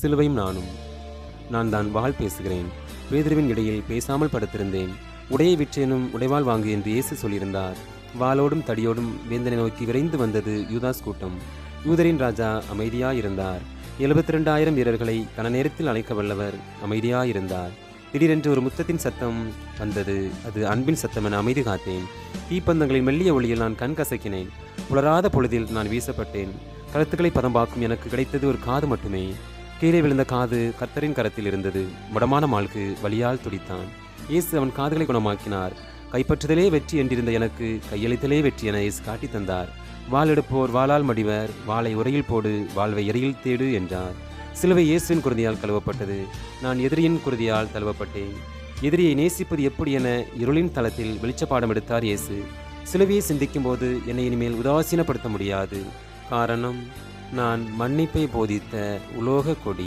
சிலுவையும் நானும். நான் தான் வாள் பேசுகிறேன். பேதுருவின் இடையில் பேசாமல் படுத்திருந்தேன். உடையை விற்றேனும் உடைவாள் வாங்கு என்று இயேசு சொல்லியிருந்தார். வாளோடும் தடியோடும் வேந்தனை நோக்கி விரைந்து வந்தது யூதாஸ் கூட்டம். யூதரின் ராஜா அமைதியாயிருந்தார். 72,000 வீரர்களை கன நேரத்தில் அழைக்க வல்லவர் அமைதியாயிருந்தார். திடீரென்று ஒரு முத்தத்தின் சத்தம் வந்தது. அது அன்பின் சத்தம் என அமைதி காத்தேன். தீப்பந்தங்களின் மெல்லிய ஒளியில் நான் கண் கசக்கினேன். புலராத பொழுதில் நான் வீசப்பட்டேன். கருத்துக்களை பதம்பாக்கும் எனக்கு கிடைத்தது ஒரு காது மட்டுமே. கீழே விழுந்த காது கர்த்தரின் கரத்தில் இருந்தது. முடமான மால்கு வலியால் துடித்தான். இயேசு அவன் காதுகளை குணமாக்கினார். கைப்பற்றுதலே வெற்றி என்றிருந்த எனக்கு கையளித்தலே வெற்றி என இயேசு காட்டி தந்தார். வாள் எடுப்போர் வாளால் மடிவர், வாளை உரையில் போடு, வாழ்வை எரியில் தேடு என்றார். சிலுவை இயேசுவின் குருதியால் கழுவப்பட்டது. நான் எதிரியின் குருதியால் தழுவப்பட்டேன். எதிரியை நேசிப்பது எப்படி என இருளின் தளத்தில் வெளிச்சப்பாடம் எடுத்தார் இயேசு. சிலுவையை சிந்திக்கும் போது என்னை இனிமேல் உதாசீனப்படுத்த முடியாது. காரணம், நான் மன்னிப்பை போதித்த உலோக கொடி.